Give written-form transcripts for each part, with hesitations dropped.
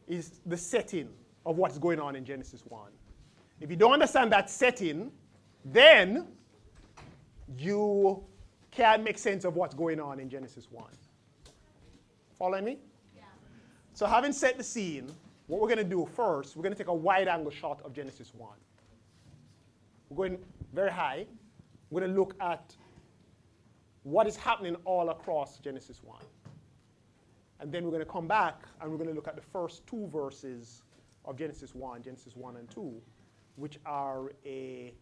is the setting of what's going on in Genesis 1. If you don't understand that setting, then you can't make sense of what's going on in Genesis 1. Following me? Yeah. So having set the scene, what we're going to do first, we're going to take a wide-angle shot of Genesis 1. We're going very high. We're going to look at what is happening all across Genesis 1. And then we're going to come back and we're going to look at the first two verses of Genesis 1 and 2, which are a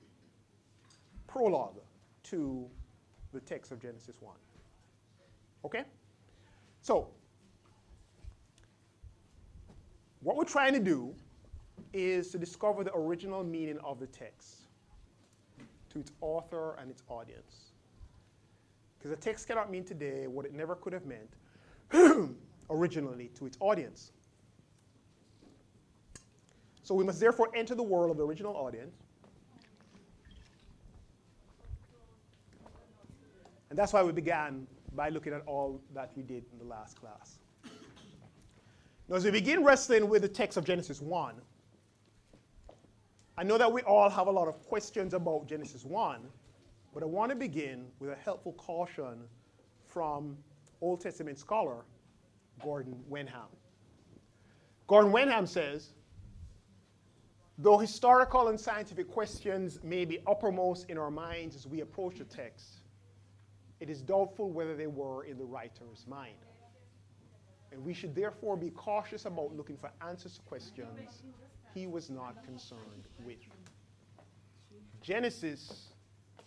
prologue to the text of Genesis 1. Okay? So, what we're trying to do is to discover the original meaning of the text to its author and its audience. Because the text cannot mean today what it never could have meant originally to its audience. So we must therefore enter the world of the original audience. And that's why we began by looking at all that we did in the last class. Now, as we begin wrestling with the text of Genesis 1, I know that we all have a lot of questions about Genesis 1, but I want to begin with a helpful caution from Old Testament scholar Gordon Wenham. Gordon Wenham says, though historical and scientific questions may be uppermost in our minds as we approach the text, it is doubtful whether they were in the writer's mind. And we should therefore be cautious about looking for answers to questions he was not concerned with. Genesis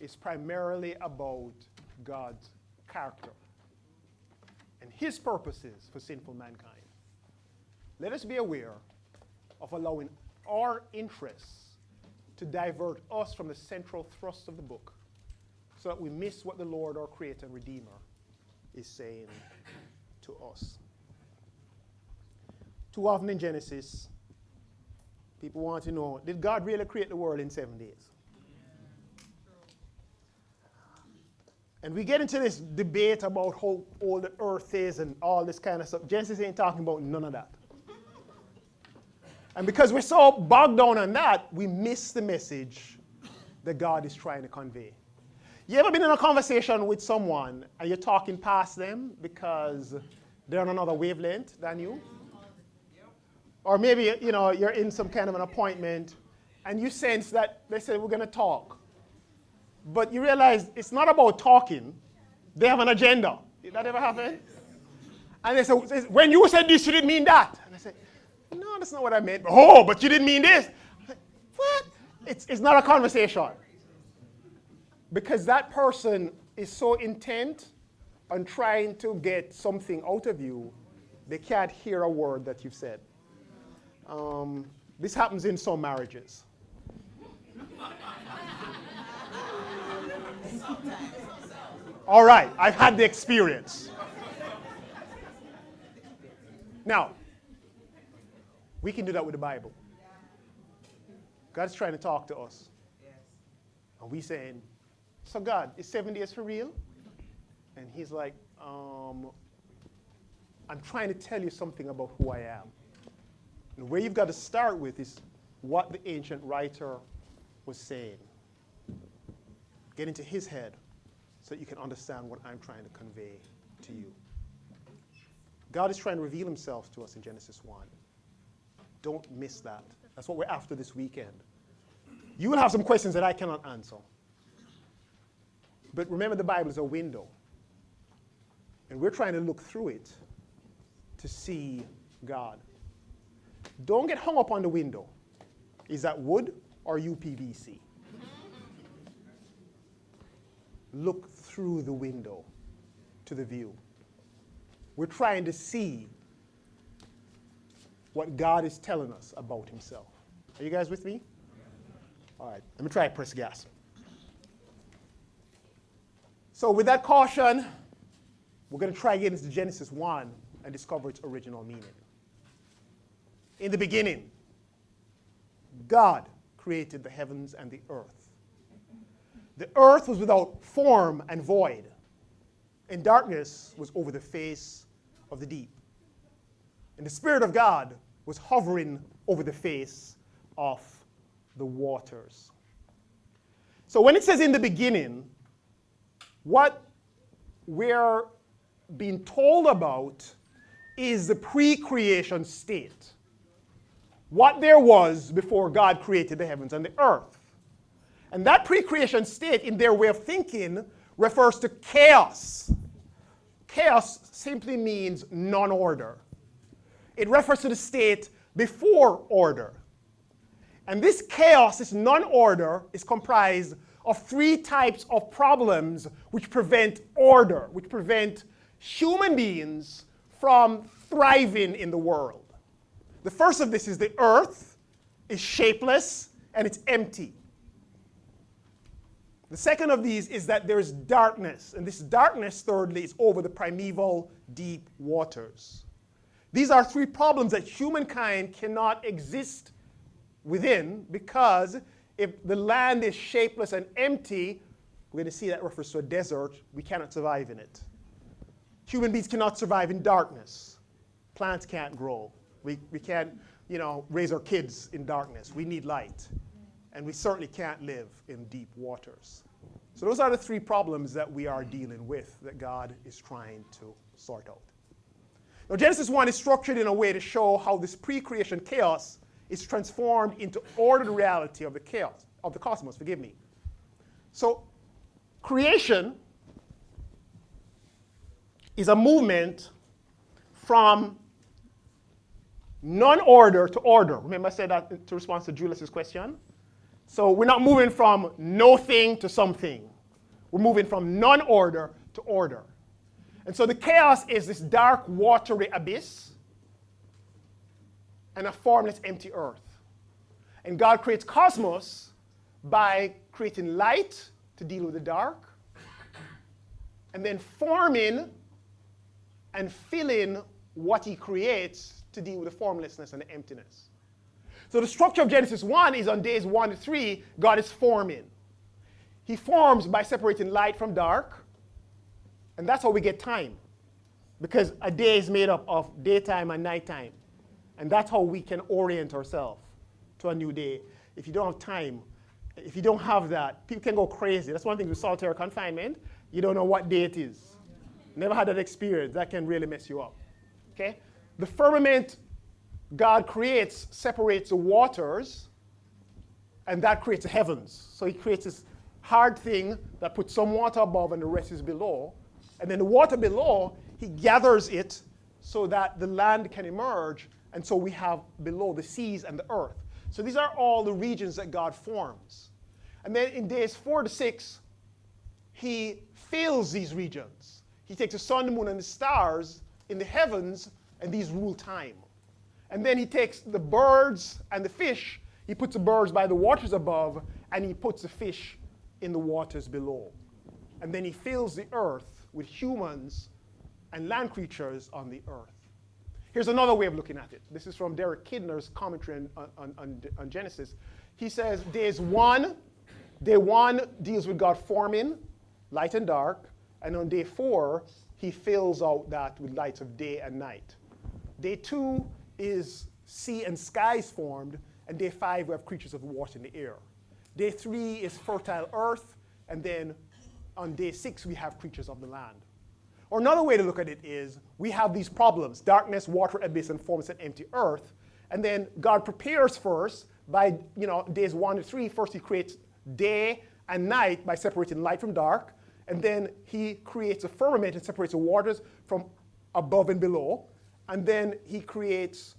is primarily about God's character and his purposes for sinful mankind. Let us be aware of allowing our interests to divert us from the central thrust of the book so that we miss what the Lord, our Creator and Redeemer, is saying to us. Too often in Genesis, people want to know, did God really create the world in 7 days? And we get into this debate about how old the earth is and all this kind of stuff. Genesis ain't talking about none of that. And because we're so bogged down on that, we miss the message that God is trying to convey. You ever been in a conversation with someone and you're talking past them because they're on another wavelength than you? Or maybe, you're in some kind of an appointment and you sense that they said, we're going to talk. But you realize it's not about talking. They have an agenda. Did that ever happen? And they say, when you said this, you didn't mean that. And I say, no, that's not what I meant. Oh, but you didn't mean this. Like, what? It's not a conversation. Because that person is so intent on trying to get something out of you, they can't hear a word that you've said. This happens in some marriages. All right, I've had the experience. Now, we can do that with the Bible. God's trying to talk to us. And we saying, so God, is 7 days for real? And he's like, I'm trying to tell you something about who I am. And where you've got to start with is what the ancient writer was saying. Get into his head so that you can understand what I'm trying to convey to you. God is trying to reveal himself to us in Genesis 1. Don't miss that. That's what we're after this weekend. You will have some questions that I cannot answer. But remember, the Bible is a window. And we're trying to look through it to see God. Don't get hung up on the window. Is that wood or UPVC? Look through the window to the view. We're trying to see what God is telling us about himself. Are you guys with me? All right, let me try to press gas. So with that caution, we're going to try again into Genesis 1 and discover its original meaning. In the beginning, God created the heavens and the earth. The earth was without form and void, and darkness was over the face of the deep. And the Spirit of God was hovering over the face of the waters. So when it says in the beginning, what we're being told about is the pre-creation state. What there was before God created the heavens and the earth. And that pre-creation state, in their way of thinking, refers to chaos. Chaos simply means non-order. It refers to the state before order. And this chaos, this non-order, is comprised of three types of problems which prevent order, which prevent human beings from thriving in the world. The first of this is the earth is shapeless and it's empty. The second of these is that there is darkness, and this darkness, thirdly, is over the primeval deep waters. These are three problems that humankind cannot exist within, because if the land is shapeless and empty, we're going to see that refers to a desert, we cannot survive in it. Human beings cannot survive in darkness. Plants can't grow. We can't, raise our kids in darkness. We need light. And we certainly can't live in deep waters. So those are the three problems that we are dealing with, that God is trying to sort out. Now, Genesis 1 is structured in a way to show how this pre-creation chaos is transformed into ordered reality of the chaos, of the cosmos, forgive me. So, creation is a movement from non-order to order. Remember I said that to respond to Julius's question? So we're not moving from no thing to something. We're moving from non-order to order. And so the chaos is this dark, watery abyss and a formless, empty earth. And God creates cosmos by creating light to deal with the dark, and then forming and filling what he creates to deal with the formlessness and the emptiness. So the structure of Genesis 1 is on days 1 to 3, God is forming. He forms by separating light from dark, and that's how we get time. Because a day is made up of daytime and nighttime. And that's how we can orient ourselves to a new day. If you don't have time, if you don't have that, people can go crazy. That's one thing with solitary confinement. You don't know what day it is. Never had that experience. That can really mess you up. Okay? The firmament God creates separates the waters, and that creates the heavens. So he creates this hard thing that puts some water above and the rest is below. And then the water below, he gathers it so that the land can emerge, and so we have below the seas and the earth. So these are all the regions that God forms. And then in days 4 to 6, he fills these regions. He takes the sun, the moon, and the stars in the heavens, and these rule time. And then he takes the birds and the fish, he puts the birds by the waters above, and he puts the fish in the waters below. And then he fills the earth with humans and land creatures on the earth. Here's another way of looking at it. This is from Derek Kidner's commentary on Genesis. He says, day 1 deals with God forming light and dark, and on day 4, he fills out that with lights of day and night. Day 2 is sea and skies formed, and day 5 we have creatures of water in the air. Day 3 is fertile earth, and then on day 6 we have creatures of the land. Or another way to look at it is, we have these problems, darkness, water, abyss, and formless and empty earth, and then God prepares first by days 1 to 3, first he creates day and night by separating light from dark, and then he creates a firmament and separates the waters from above and below, and then he creates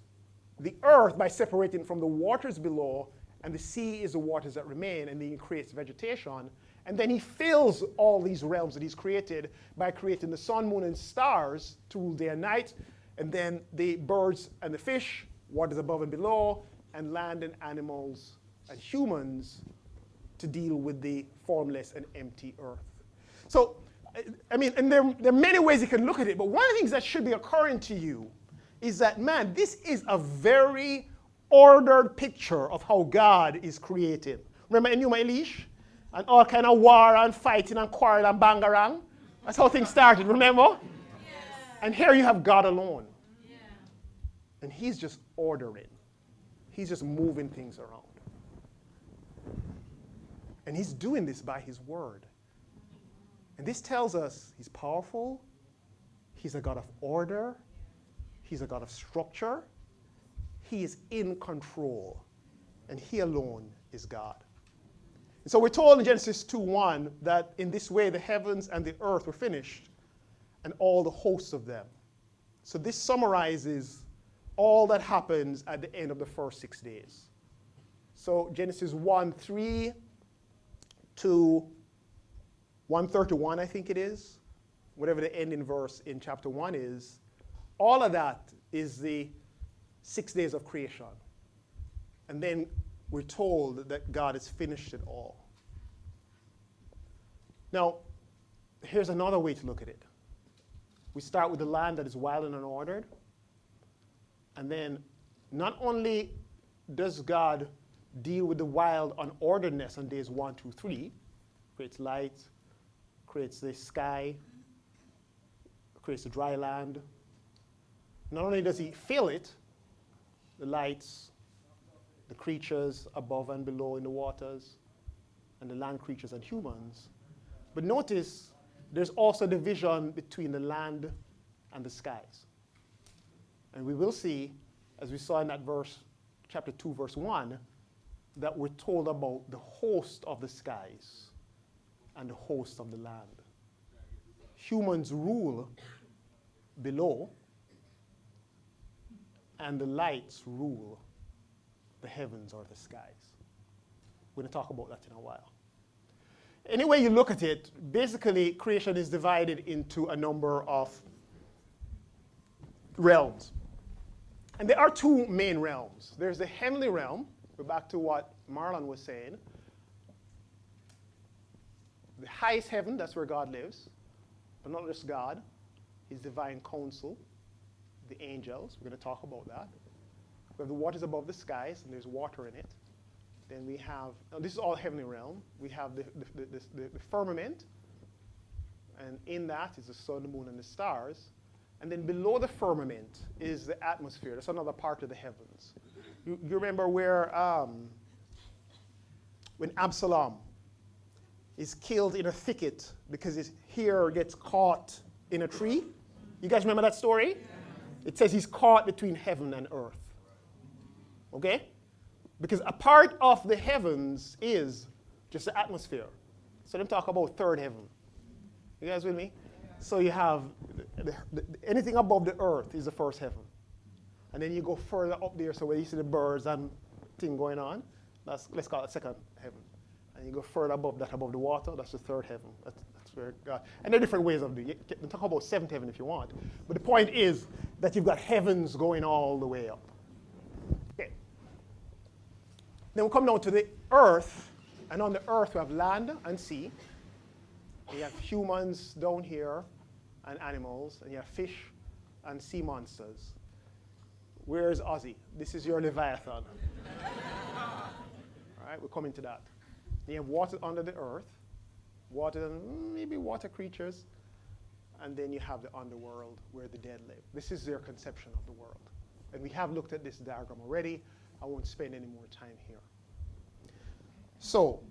the earth by separating from the waters below, and the sea is the waters that remain, and then he creates vegetation. And then he fills all these realms that he's created by creating the sun, moon, and stars to rule day and night, and then the birds and the fish, waters above and below, and land and animals and humans to deal with the formless and empty earth. So, and there are many ways you can look at it, but one of the things that should be occurring to you is that, man, this is a very ordered picture of how God is created. Remember Enuma Elish? And all kind of war and fighting and quarrel and bangarang? That's how things started, remember? Yeah. And here you have God alone. Yeah. And he's just ordering. He's just moving things around. And he's doing this by his word. And this tells us he's powerful, he's a God of order, he's a God of structure, he is in control, and he alone is God. And so we're told in Genesis 2:1 that in this way the heavens and the earth were finished, and all the hosts of them. So this summarizes all that happens at the end of the first 6 days. So Genesis 1:3 to 131, I think it is, whatever the ending verse in chapter 1 is, all of that is the 6 days of creation. And then we're told that God has finished it all. Now, here's another way to look at it. We start with the land that is wild and unordered. And then not only does God deal with the wild unorderedness on days 1, 2, 3, creates light, creates the sky, creates the dry land. Not only does he fill it, the lights, the creatures above and below in the waters, and the land creatures and humans, but notice there's also division between the land and the skies. And we will see, as we saw in that verse, chapter 2, verse 1, that we're told about the host of the skies and the host of the land. Humans rule below, and the lights rule the heavens or the skies. We're going to talk about that in a while. Any way you look at it, basically creation is divided into a number of realms. And there are two main realms. There's the heavenly realm. We're back to what Marlon was saying. The highest heaven, that's where God lives. But not just God, his divine council, the angels. We're going to talk about that. We have the waters above the skies, and there's water in it. Then we have, this is all heavenly realm. We have the firmament, and in that is the sun, the moon, and the stars. And then below the firmament is the atmosphere. That's another part of the heavens. You remember where when Absalom is killed in a thicket because his hair gets caught in a tree? You guys remember that story? It says he's caught between heaven and earth. Okay? Because a part of the heavens is just the atmosphere. So them talk about third heaven. You guys with me? So you have anything above the earth is the first heaven. And then you go further up there, so where you see the birds and thing going on, let's call it second heaven. And you go further above that, above the water, that's the third heaven. That's where God, and there are different ways of doing it. You can talk about seventh heaven if you want. But the point is that you've got heavens going all the way up. Okay. Then we come down to the earth, and on the earth we have land and sea. You have humans down here and animals, and you have fish and sea monsters. Where's Ozzy? This is your Leviathan. All right, we're coming to that. You have water under the earth, water and maybe water creatures, and then you have the underworld where the dead live. This is their conception of the world. And we have looked at this diagram already. I won't spend any more time here. So,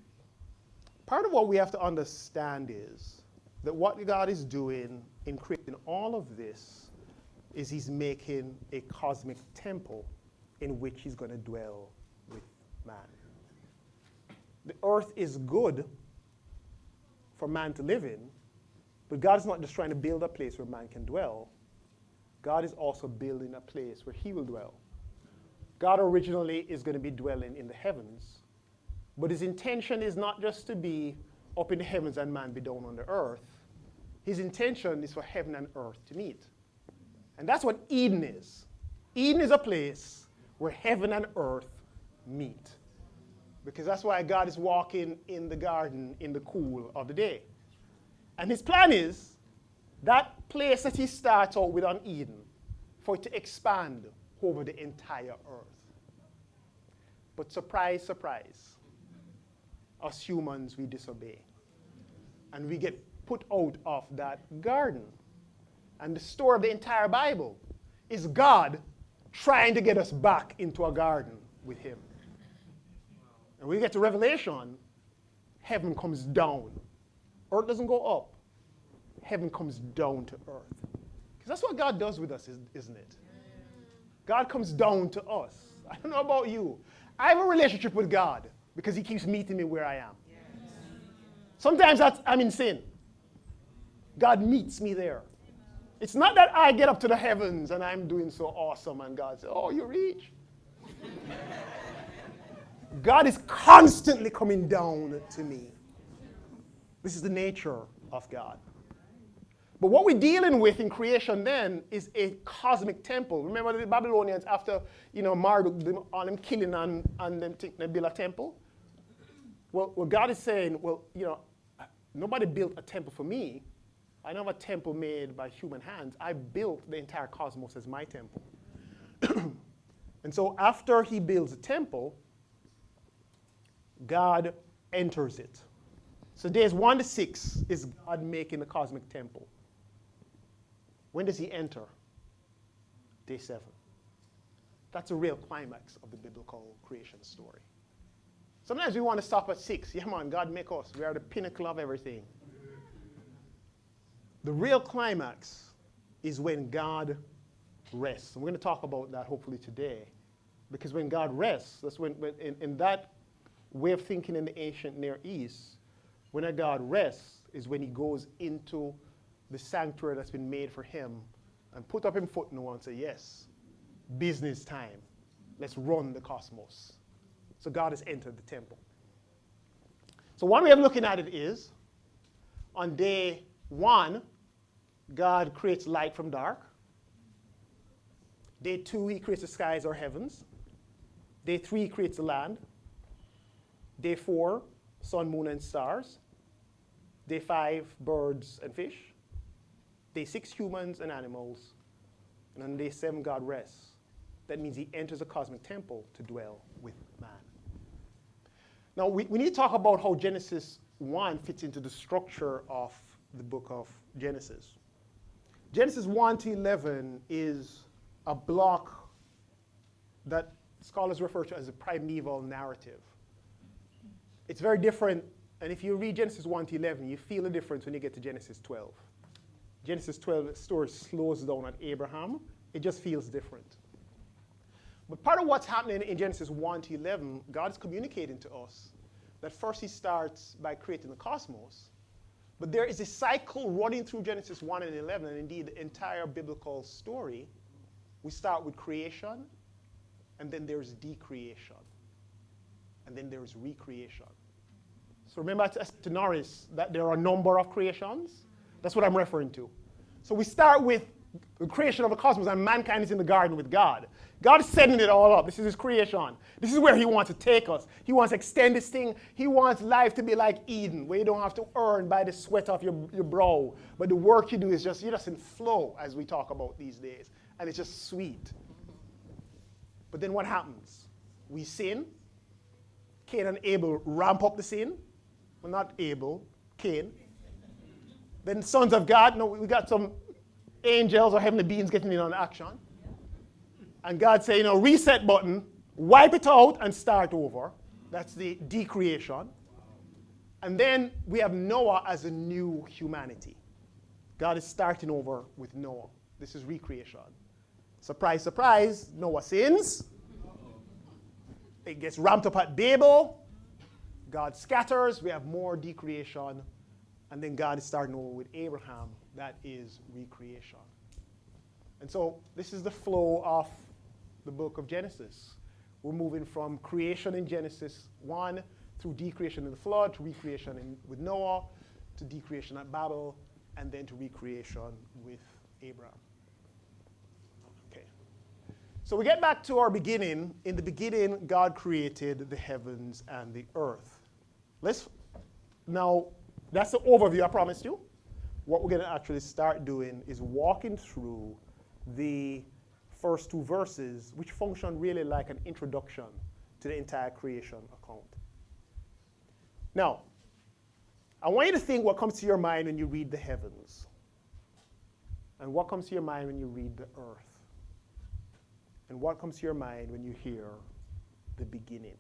part of what we have to understand is that what God is doing in creating all of this is he's making a cosmic temple in which he's going to dwell with man. The earth is good for man to live in, but God is not just trying to build a place where man can dwell. God is also building a place where he will dwell. God originally is going to be dwelling in the heavens, but his intention is not just to be up in the heavens and man be down on the earth. His intention is for heaven and earth to meet. And that's what Eden is. Eden is a place where heaven and earth meet. Because that's why God is walking in the garden in the cool of the day. And his plan is that place that he starts out with on Eden, for it to expand over the entire earth. But surprise, surprise, us humans, we disobey. And we get put out of that garden. And the story of the entire Bible is God trying to get us back into a garden with him. And when we get to Revelation, heaven comes down. Earth doesn't go up. Heaven comes down to earth. Because that's what God does with us, isn't it? God comes down to us. I don't know about you. I have a relationship with God because he keeps meeting me where I am. Sometimes I'm in sin. God meets me there. It's not that I get up to the heavens and I'm doing so awesome and God says, oh, you reach. God is constantly coming down to me. This is the nature of God. But what we're dealing with in creation then is a cosmic temple. Remember the Babylonians, after Marduk, all them killing and them think they build a temple? Well, God is saying, well, nobody built a temple for me. I don't have a temple made by human hands. I built the entire cosmos as my temple. And so after he builds a temple, God enters it. So days 1 to 6 is God making the cosmic temple. When does he enter? Day 7. That's a real climax of the biblical creation story. Sometimes we want to stop at 6. Yeah, man, God make us. We are the pinnacle of everything. The real climax is when God rests. And we're going to talk about that hopefully today. Because when God rests, that's when in that way of thinking in the ancient Near East, when a God rests is when he goes into the sanctuary that's been made for him and put up him foot in the wall and say, yes, business time. Let's run the cosmos. So God has entered the temple. So one way of looking at it is, on day 1, God creates light from dark. Day 2, he creates the skies or heavens. Day 3, he creates the land. Day 4, sun, moon, and stars. Day 5, birds and fish. Day 6, humans and animals. And on day 7, God rests. That means he enters a cosmic temple to dwell with man. Now, we need to talk about how Genesis 1 fits into the structure of the book of Genesis. Genesis 1 to 11 is a block that scholars refer to as a primeval narrative. It's very different, and if you read Genesis 1 to 11, you feel the difference when you get to Genesis 12. Genesis 12, the story slows down at Abraham. It just feels different. But part of what's happening in Genesis 1 to 11, God is communicating to us that first he starts by creating the cosmos, but there is a cycle running through Genesis 1 and 11, and indeed the entire biblical story. We start with creation, and then there's decreation, and then there's recreation. So remember to Norris that there are a number of creations? That's what I'm referring to. So we start with the creation of the cosmos, and mankind is in the garden with God. God is setting it all up. This is his creation. This is where he wants to take us. He wants to extend this thing. He wants life to be like Eden, where you don't have to earn by the sweat of your brow, but the work you do is you're just in flow, as we talk about these days, and it's just sweet. But then what happens? We sin. Cain and Abel ramp up the sin. Well, not Abel, Cain. Then sons of God, no, we got some angels or heavenly beings getting in on action. And God say, reset button, wipe it out and start over. That's the decreation. And then we have Noah as a new humanity. God is starting over with Noah. This is recreation. Surprise, surprise, Noah sins. It gets ramped up at Babel. God scatters. We have more decreation. And then God is starting over with Abraham. That is recreation. And so this is the flow of the book of Genesis. We're moving from creation in Genesis 1 through decreation in the flood, to recreation with Noah, to decreation at Babel, and then to recreation with Abraham. Okay. So we get back to our beginning. In the beginning, God created the heavens and the earth. Now, that's the overview I promised you. What we're going to actually start doing is walking through the first 2 verses, which function really like an introduction to the entire creation account. Now, I want you to think what comes to your mind when you read the heavens, and what comes to your mind when you read the earth. And what comes to your mind when you hear the beginning?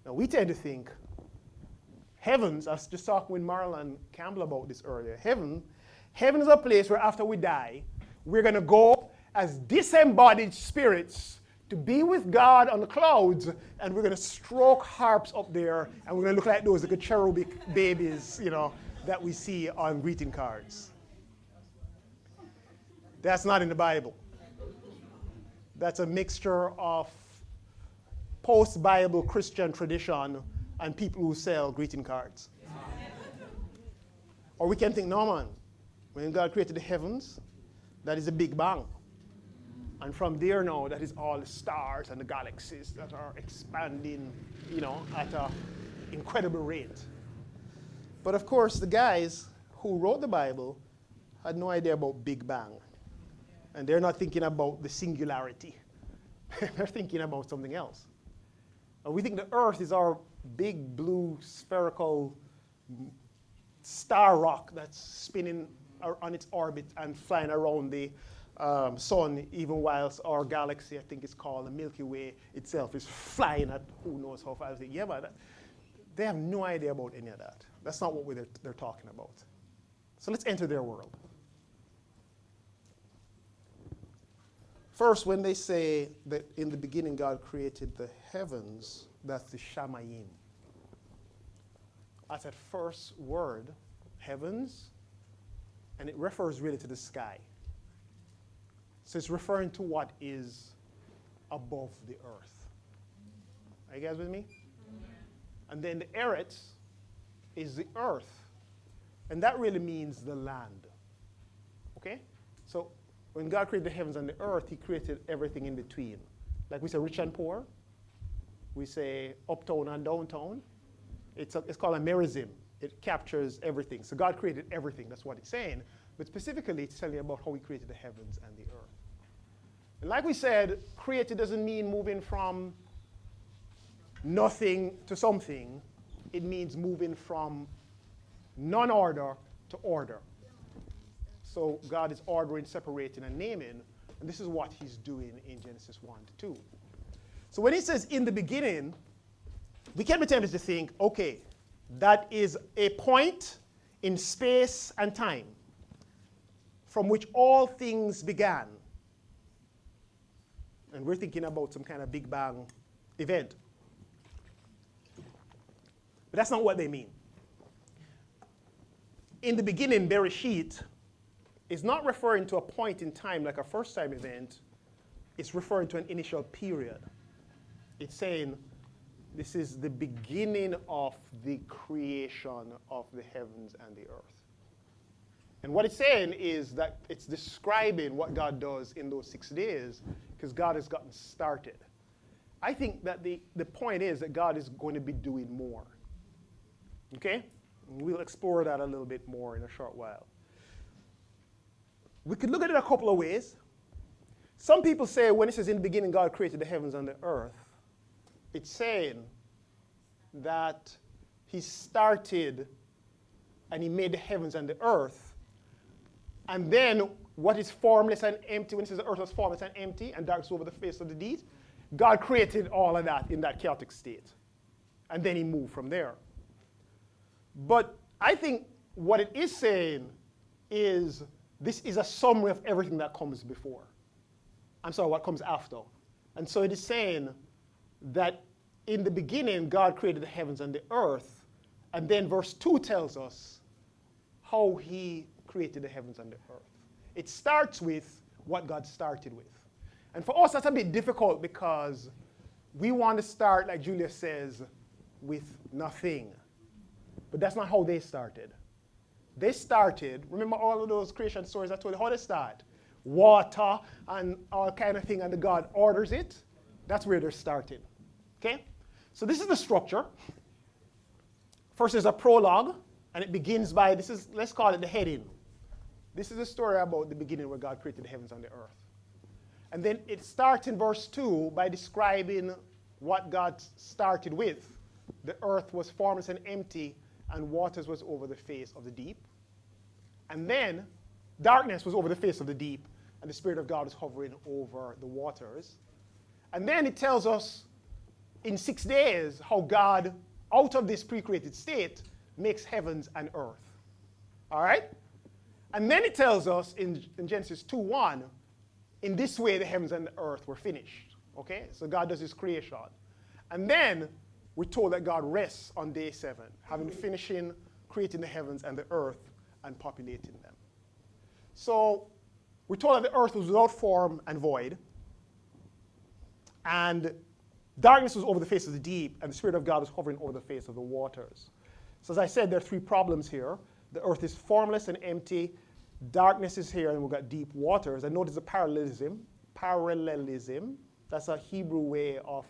Now, we tend to think heavens, I was just talking with Marlon Campbell about this earlier. Heaven is a place where after we die, we're going to go as disembodied spirits to be with God on the clouds, and we're going to stroke harps up there, and we're going to look like those little cherubic babies, that we see on greeting cards. That's not in the Bible. That's a mixture of post-Bible Christian tradition and people who sell greeting cards. Or we can think, no man, when God created the heavens, that is a big bang. And from there now, that is all the stars and the galaxies that are expanding, at an incredible rate. But of course, the guys who wrote the Bible had no idea about Big Bang. And they're not thinking about the singularity. They're thinking about something else. And we think the Earth is our big blue spherical star rock that's spinning on its orbit and flying around the sun, even whilst our galaxy, I think it's called the Milky Way itself, is flying at who knows how far. Yeah, but they have no idea about any of that. That's not what they're talking about. So let's enter their world. First, when they say that in the beginning God created the heavens, that's the Shamayim. That's that first word, heavens, and it refers really to the sky. So it's referring to what is above the earth. Are you guys with me? And then the Eretz is the earth. And that really means the land. Okay? So when God created the heavens and the earth, he created everything in between. Like we say rich and poor. We say uptown and downtown. It's called a merism. It captures everything. So God created everything. That's what it's saying. But specifically, it's telling you about how he created the heavens and the earth. And like we said, created doesn't mean moving from nothing to something. It means moving from non-order to order. So God is ordering, separating, and naming. And this is what he's doing in Genesis 1 to 2. So when he says in the beginning, we can be tempted to think, okay, that is a point in space and time from which all things began. And we're thinking about some kind of Big Bang event. But that's not what they mean. In the beginning, Bereshit is not referring to a point in time like a first-time event. It's referring to an initial period. It's saying this is the beginning of the creation of the heavens and the earth. And what it's saying is that it's describing what God does in those 6 days because God has gotten started. I think that the point is that God is going to be doing more. Okay? And we'll explore that a little bit more in a short while. We could look at it a couple of ways. Some people say when it says in the beginning God created the heavens and the earth, it's saying that he started and he made the heavens and the earth. And then what is formless and empty, when it says the earth was formless and empty and darkness over the face of the deep, God created all of that in that chaotic state. And then he moved from there. But I think what it is saying is this is a summary of everything that comes before. I'm sorry, what comes after. And so it is saying that in the beginning, God created the heavens and the earth. And then verse 2 tells us how he created the heavens and the earth. It starts with what God started with. And for us, that's a bit difficult because we want to start, like Julia says, with nothing. But that's not how they started. They started, remember all of those creation stories I told you how they start? Water and all kind of thing, and the God orders it. That's where they're starting. Okay? So this is the structure. First there's a prologue, and it begins by, let's call it the heading. This is a story about the beginning where God created the heavens and the earth. And then it starts in verse 2 by describing what God started with. The earth was formless and empty, and waters was over the face of the deep. And then darkness was over the face of the deep, and and the Spirit of God was hovering over the waters. And then it tells us in 6 days how God, out of this pre-created state, makes heavens and earth. All right? And then it tells us in Genesis 2:1, in this way the heavens and the earth were finished. Okay? So God does his creation. And then we're told that God rests on day 7, having finishing creating the heavens and the earth and populating them. So we're told that the earth was without form and void, and darkness was over the face of the deep, and the Spirit of God was hovering over the face of the waters. So as I said, there are 3 problems here. The earth is formless and empty. Darkness is here, and we've got deep waters. And notice the parallelism. Parallelism. That's a Hebrew way of,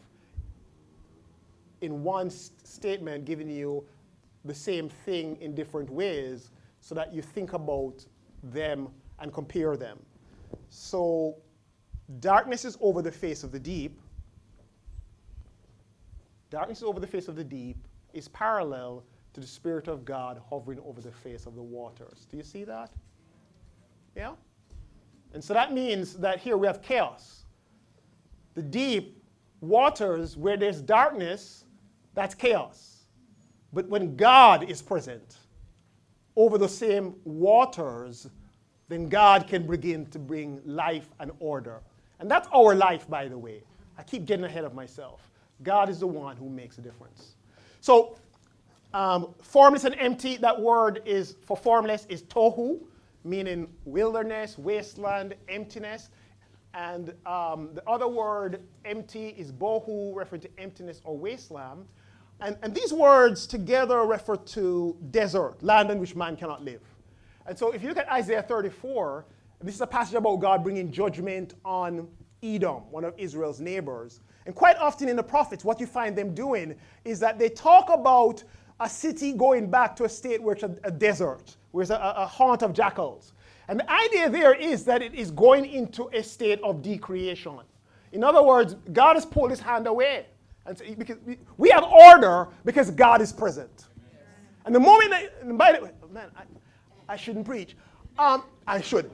in one statement, giving you the same thing in different ways so that you think about them and compare them. So darkness is over the face of the deep. Darkness is over the face of the deep is parallel to the Spirit of God hovering over the face of the waters. Do you see that? Yeah? And so that means that here we have chaos. The deep waters, where there's darkness, that's chaos. But when God is present over the same waters, then God can begin to bring life and order. And that's our life, by the way. I keep getting ahead of myself. God is the one who makes a difference. So, formless and empty, that word is for formless is tohu, meaning wilderness, wasteland, emptiness. And the other word, empty, is bohu, referring to emptiness or wasteland. And these words together refer to desert, land in which man cannot live. And so if you look at Isaiah 34, this is a passage about God bringing judgment on Edom, one of Israel's neighbors. And quite often in the prophets, what you find them doing is that they talk about a city going back to a state where it's a desert, where it's a haunt of jackals. And the idea there is that it is going into a state of decreation. In other words, God has pulled his hand away. And so because we have order because God is present. And the moment that, by the way, man, I shouldn't preach. I should.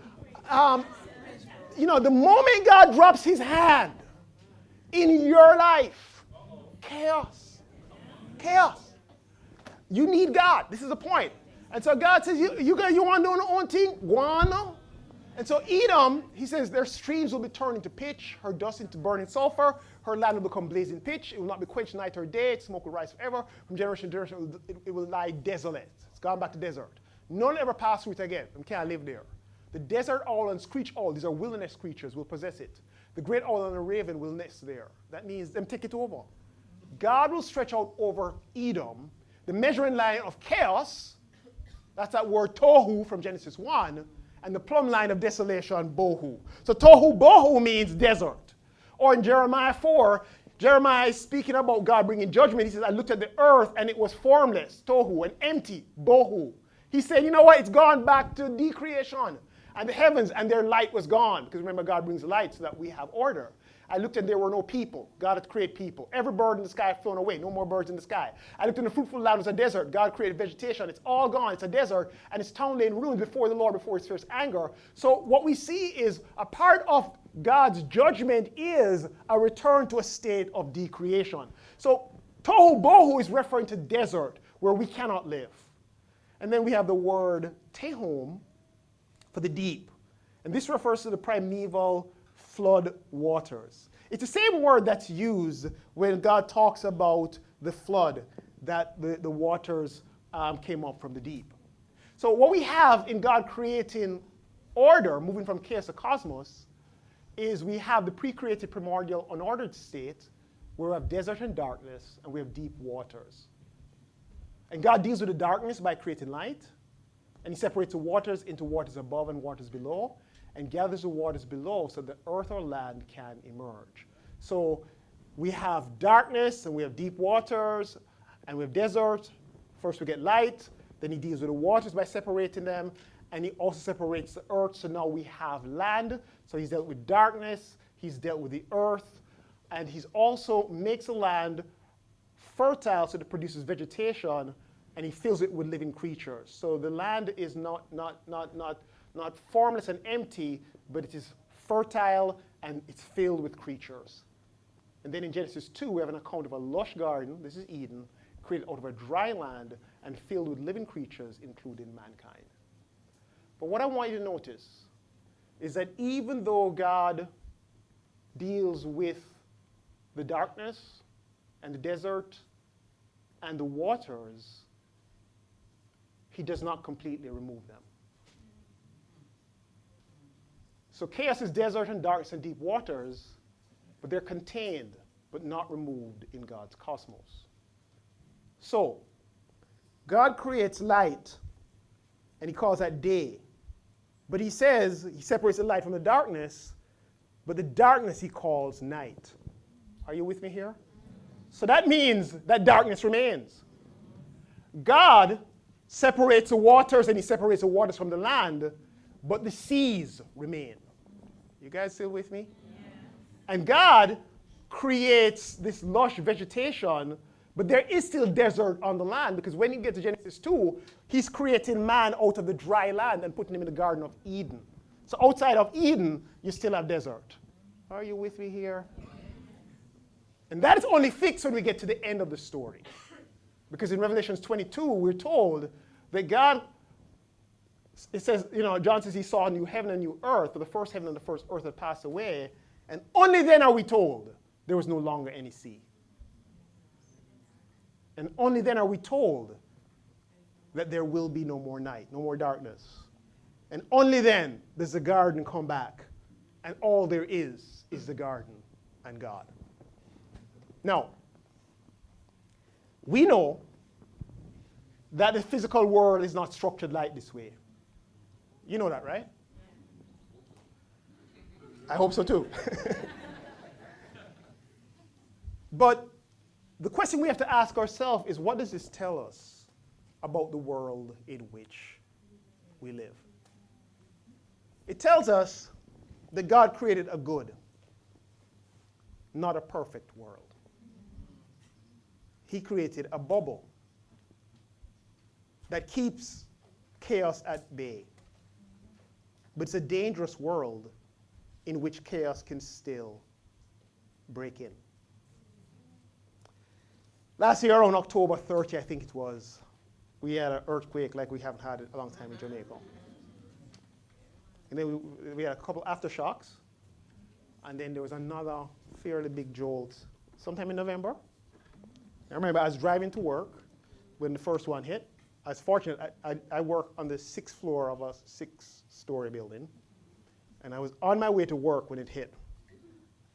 The moment God drops his hand in your life, chaos. Chaos. You need God. This is the point. And so God says, you want to do your own thing? Go on now. And so Edom, he says, their streams will be turned into pitch, her dust into burning sulfur, her land will become blazing pitch, it will not be quenched night or day, its smoke will rise forever, from generation to generation it will lie desolate. It's gone back to desert. None ever pass through it again, and can't live there. The desert owl and screech owl, these are wilderness creatures, will possess it. The great owl and the raven will nest there. That means them take it over. God will stretch out over Edom, the measuring line of chaos, that's that word tohu from Genesis 1, and the plumb line of desolation, bohu. So tohu bohu means desert. Or in Jeremiah 4, Jeremiah is speaking about God bringing judgment. He says, I looked at the earth and it was formless, tohu, and empty, bohu. He said, you know what? It's gone back to decreation. And the heavens and their light was gone. Because remember, God brings light so that we have order. I looked and there were no people. God had created people. Every bird in the sky flown away. No more birds in the sky. I looked in the fruitful land. It was a desert. God created vegetation. It's all gone. It's a desert. And its town lay in ruins before the Lord, before his fierce anger. So what we see is a part of God's judgment is a return to a state of decreation. So tohu bohu is referring to desert where we cannot live. And then we have the word tehom for the deep. And this refers to the primeval flood waters. It's the same word that's used when God talks about the flood, that the waters came up from the deep. So what we have in God creating order, moving from chaos to cosmos, is we have the pre-created primordial unordered state where we have desert and darkness and we have deep waters. And God deals with the darkness by creating light, and he separates the waters into waters above and waters below, and gathers the waters below so that earth or land can emerge. So we have darkness, and we have deep waters, and we have desert. First we get light, then he deals with the waters by separating them, and he also separates the earth, so now we have land. So he's dealt with darkness, he's dealt with the earth, and he's also makes the land fertile so that it produces vegetation, and he fills it with living creatures. So the land is not formless and empty, but it is fertile, and it's filled with creatures. And then in Genesis 2, we have an account of a lush garden, this is Eden, created out of a dry land and filled with living creatures, including mankind. But what I want you to notice is that even though God deals with the darkness and the desert and the waters, he does not completely remove them. So chaos is desert and darkness and deep waters, but they're contained but not removed in God's cosmos. So, God creates light, and he calls that day. But he says he separates the light from the darkness, but the darkness he calls night. Are you with me here? So that means that darkness remains. God separates the waters, and he separates the waters from the land, but the seas remain. You guys still with me? Yeah. And God creates this lush vegetation, but there is still desert on the land, because when you get to Genesis 2, he's creating man out of the dry land and putting him in the Garden of Eden. So outside of Eden, you still have desert. Are you with me here? And that is only fixed when we get to the end of the story. Because in Revelation 22, we're told that God, it says, John says he saw a new heaven and new earth, but the first heaven and the first earth had passed away. And only then are we told there was no longer any sea. And only then are we told that there will be no more night, no more darkness. And only then does the garden come back. And all there is the garden and God. Now, we know that the physical world is not structured like this way. You know that, right? I hope so too. But the question we have to ask ourselves is, what does this tell us about the world in which we live? It tells us that God created a good, not a perfect world. He created a bubble that keeps chaos at bay. But it's a dangerous world in which chaos can still break in. Last year, on October 30, I think it was, we had an earthquake like we haven't had in a long time in Jamaica. And then we had a couple aftershocks. And then there was another fairly big jolt sometime in November. I remember I was driving to work when the first one hit. I was fortunate. I work on the 6th floor of a 6-story building. And I was on my way to work when it hit.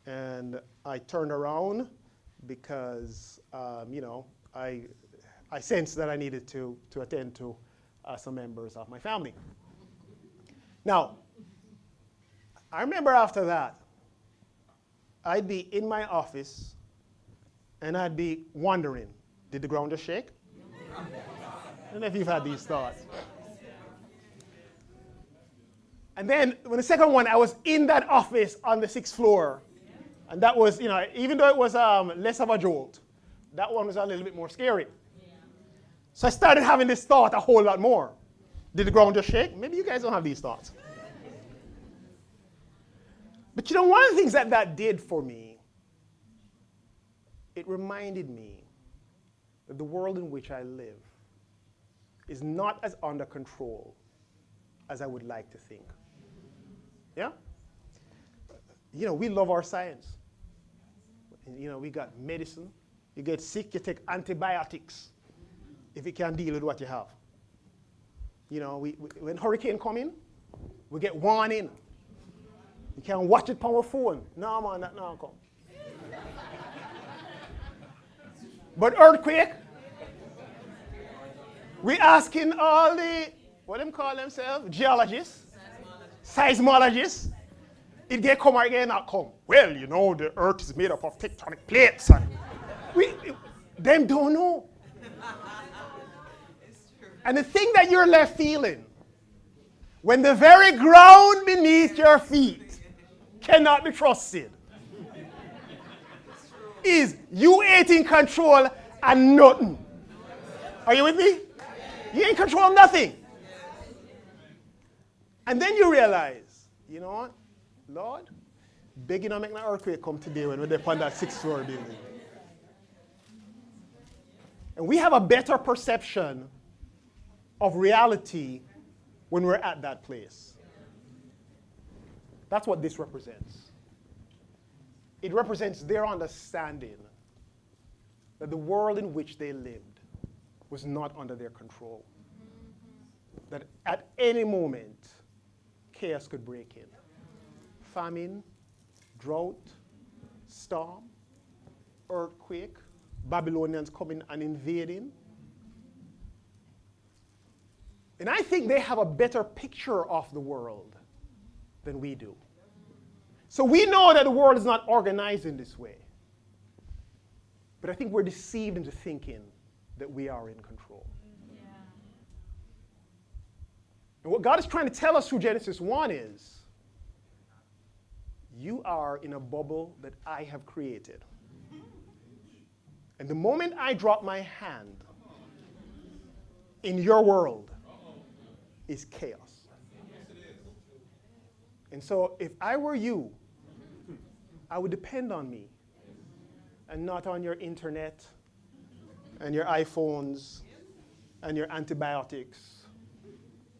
And I turned around because, I sensed that I needed to attend to some members of my family. Now, I remember after that, I'd be in my office and I'd be wondering, did the ground just shake? I don't know if you've had these thoughts. And then when the second one, I was in that office on the 6th floor. And that was, even though it was less of a jolt, that one was a little bit more scary. So I started having this thought a whole lot more. Did the ground just shake? Maybe you guys don't have these thoughts. But one of the things that did for me, it reminded me that the world in which I live is not as under control as I would like to think. Yeah? We love our science. We got medicine. You get sick, you take antibiotics if you can't deal with what you have. When hurricane come in, we get warning. You can't watch it on our phone. No, man, that now come. But earthquake, we asking all the, what them call themselves, geologists, seismologists. It get come or it get not come. Well, the earth is made up of tectonic plates. And them don't know. And the thing that you're left feeling, when the very ground beneath your feet cannot be trusted, is you ain't in control and nothing. Are you with me? You ain't in control of nothing. And then you realize, you know what? Lord, begging to make an earthquake come today when we're there on that 6th-story building. And we have a better perception of reality when we're at that place. That's what this represents. It represents their understanding that the world in which they lived was not under their control. That at any moment, chaos could break in. Famine, drought, storm, earthquake, Babylonians coming and invading. And I think they have a better picture of the world than we do. So we know that the world is not organized in this way. But I think we're deceived into thinking that we are in control. Yeah. And what God is trying to tell us through Genesis 1 is, you are in a bubble that I have created. And the moment I drop my hand in your world is chaos. And so if I were you, I would depend on me and not on your internet and your iPhones and your antibiotics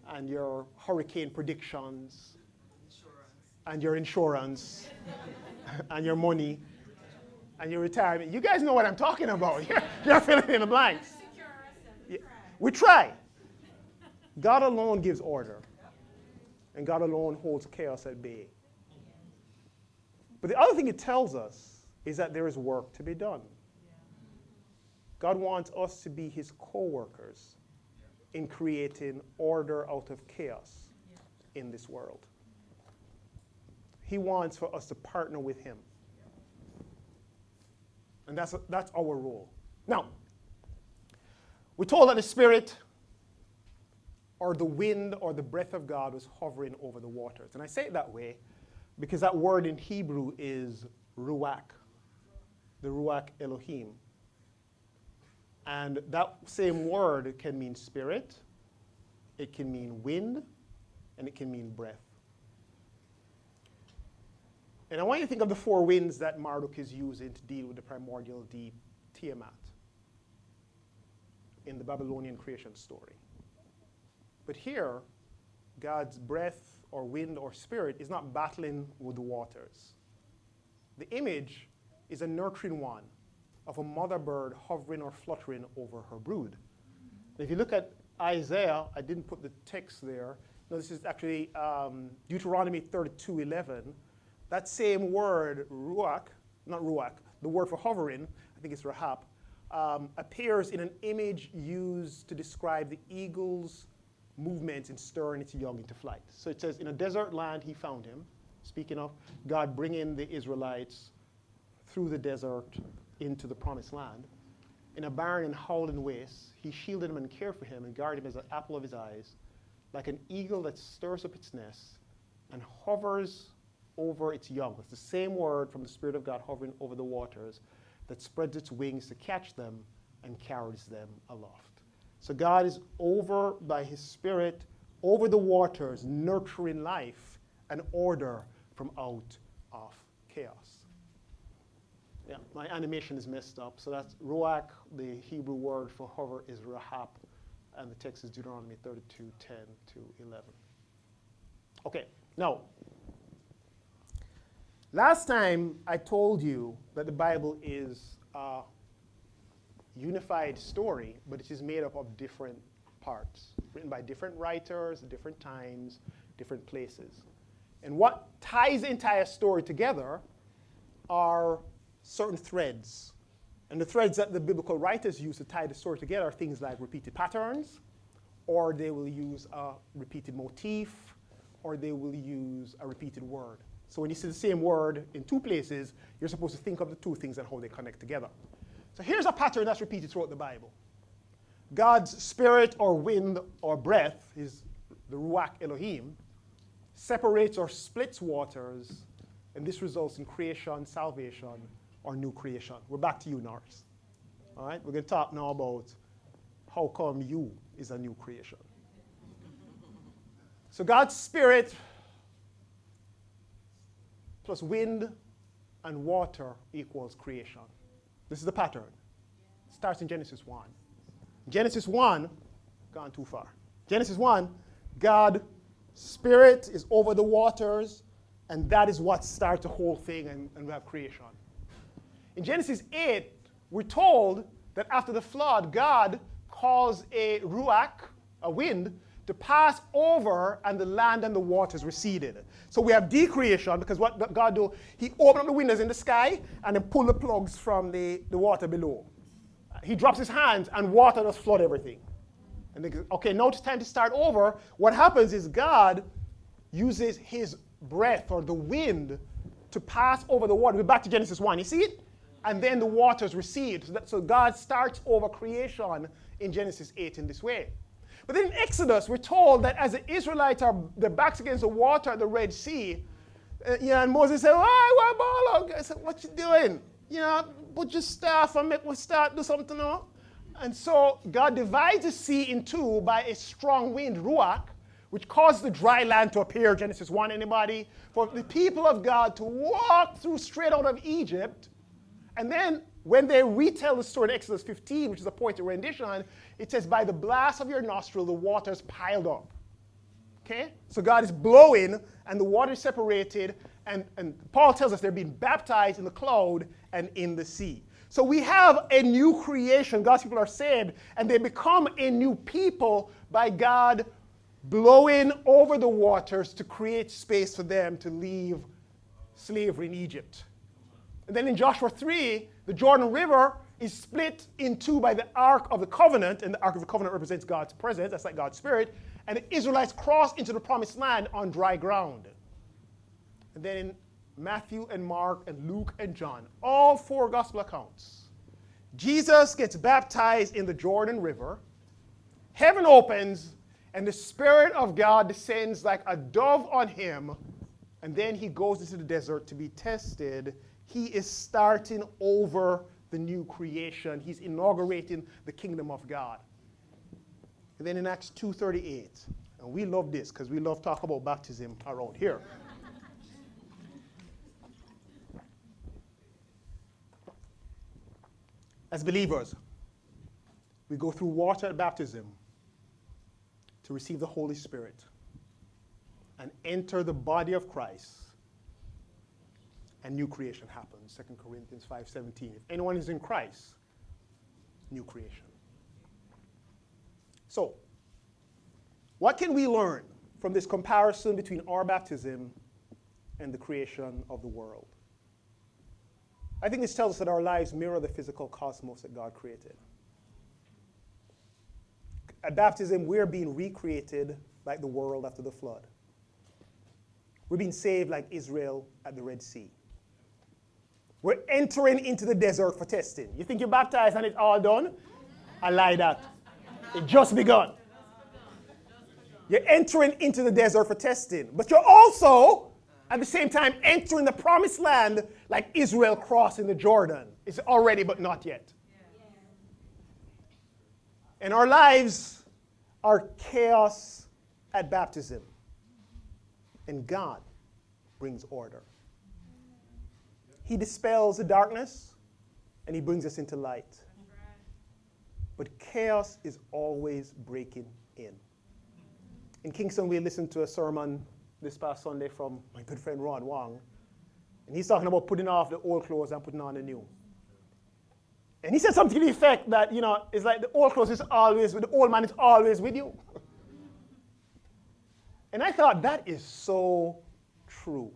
and your hurricane predictions and your insurance and your money and your retirement. You guys know what I'm talking about. You're filling in the blanks. Yeah. We try. God alone gives order. And God alone holds chaos at bay. But the other thing it tells us is that there is work to be done. God wants us to be his co-workers in creating order out of chaos in this world. He wants for us to partner with him. And that's our role. Now, we're told that the Spirit or the wind or the breath of God was hovering over the waters. And I say it that way because that word in Hebrew is ruach, the ruach Elohim. And that same word can mean spirit, it can mean wind, and it can mean breath. And I want you to think of the 4 winds that Marduk is using to deal with the primordial deep, Tiamat, in the Babylonian creation story. But here, God's breath or wind or spirit is not battling with the waters. The image is a nurturing one of a mother bird hovering or fluttering over her brood. And if you look at Isaiah, I didn't put the text there. No, this is actually Deuteronomy 32:11. That same word, ruach, not ruach, the word for hovering, I think it's rahap, appears in an image used to describe the eagle's movements in stirring its young into flight. So it says, in a desert land he found him, speaking of God bringing the Israelites through the desert into the promised land. In a barren and howling waste, he shielded him and cared for him and guarded him as an apple of his eyes, like an eagle that stirs up its nest and hovers over its young. It's the same word from the Spirit of God hovering over the waters that spreads its wings to catch them and carries them aloft. So God is over by his Spirit, over the waters, nurturing life and order from out of chaos. Yeah, my animation is messed up. So that's ruach, the Hebrew word for hover is rahap, and the text is Deuteronomy 32:10-11. Okay, now, last time I told you that the Bible is a unified story, but it is made up of different parts, written by different writers, different times, different places. And what ties the entire story together are certain threads. And the threads that the biblical writers use to tie the story together are things like repeated patterns, or they will use a repeated motif, or they will use a repeated word. So when you see the same word in 2 places, you're supposed to think of the 2 things and how they connect together. So here's a pattern that's repeated throughout the Bible. God's spirit or wind or breath, is the ruach Elohim, separates or splits waters, and this results in creation, salvation, or new creation. We're back to you, Norris. All right, we're going to talk now about how come you is a new creation. So God's spirit plus wind and water equals creation. This is the pattern. It starts in Genesis 1. Genesis 1, gone too far. Genesis 1, God, Spirit is over the waters, and that is what starts the whole thing, and we have creation. In Genesis 8, we're told that after the flood, God caused a ruach, a wind, to pass over, and the land and the waters receded. So we have decreation, because what God do, he opened up the windows in the sky and then pulled the plugs from the water below. He drops his hands and water does flood everything. And they go, okay, now it's time to start over. What happens is God uses his breath or the wind to pass over the water. We're back to Genesis 1. You see it? And then the waters recede. So God starts over creation in Genesis 8 in this way. But then in Exodus, we're told that as the Israelites are their backs against the water at the Red Sea, and Moses said, "Oh, I said, what you doing? Put your staff and make me start do something now." And so God divides the sea in two by a strong wind, ruach, which caused the dry land to appear, Genesis 1, anybody? For the people of God to walk through straight out of Egypt. And then when they retell the story in Exodus 15, which is a point of rendition, it says, by the blast of your nostril, the waters piled up. Okay? So God is blowing, and the water is separated, and Paul tells us they're being baptized in the cloud and in the sea. So we have a new creation. God's people are saved, and they become a new people by God blowing over the waters to create space for them to leave slavery in Egypt. And then in Joshua 3, the Jordan River is split in two by the Ark of the Covenant, and the Ark of the Covenant represents God's presence, that's like God's Spirit, and the Israelites cross into the Promised Land on dry ground. And then in Matthew and Mark and Luke and John, all four gospel accounts, Jesus gets baptized in the Jordan River, heaven opens, and the Spirit of God descends like a dove on him, and then he goes into the desert to be tested. He is starting over the new creation. He's inaugurating the kingdom of God. And then in Acts 2:38, and we love this because we love talk about baptism around here. As believers, we go through water at baptism to receive the Holy Spirit and enter the body of Christ, and new creation happens. 2 Corinthians 5:17. If anyone is in Christ, new creation. So, what can we learn from this comparison between our baptism and the creation of the world? I think this tells us that our lives mirror the physical cosmos that God created. At baptism, we're being recreated like the world after the flood. We're being saved like Israel at the Red Sea. We're entering into the desert for testing. You think you're baptized and it's all done? I lie that. It just begun. You're entering into the desert for testing. But you're also, at the same time, entering the promised land like Israel crossing the Jordan. It's already, but not yet. And our lives are chaos at baptism. And God brings order. He dispels the darkness, and he brings us into light. But chaos is always breaking in. In Kingston, we listened to a sermon this past Sunday from my good friend Ron Wong, and he's talking about putting off the old clothes and putting on the new. And he said something to the effect that, it's like the old clothes is always with the old man is always with you. And I thought that is so true.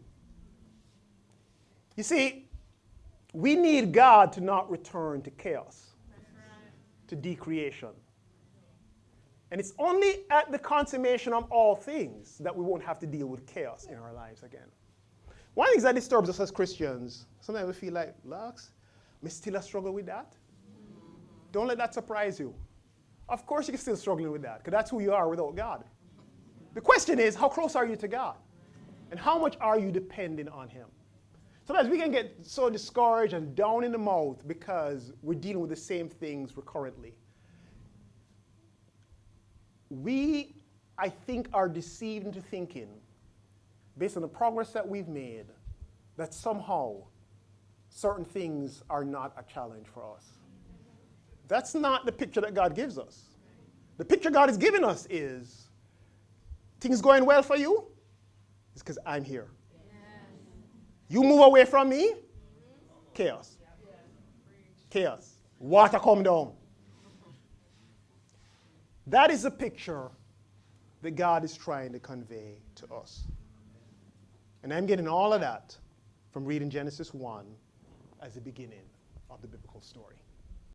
You see, we need God to not return to chaos, to decreation. And it's only at the consummation of all things that we won't have to deal with chaos in our lives again. One of the things that disturbs us as Christians, sometimes we feel like, Lux, me still a struggle with that? Don't let that surprise you. Of course you're still struggling with that, because that's who you are without God. The question is, how close are you to God? And how much are you depending on him? Sometimes we can get so discouraged and down in the mouth because we're dealing with the same things recurrently. We, I think, are deceived into thinking, based on the progress that we've made, that somehow certain things are not a challenge for us. That's not the picture that God gives us. The picture God is giving us is things going well for you, it's because I'm here. You move away from me, chaos. Chaos. Water come down. That is the picture that God is trying to convey to us. And I'm getting all of that from reading Genesis 1 as the beginning of the biblical story.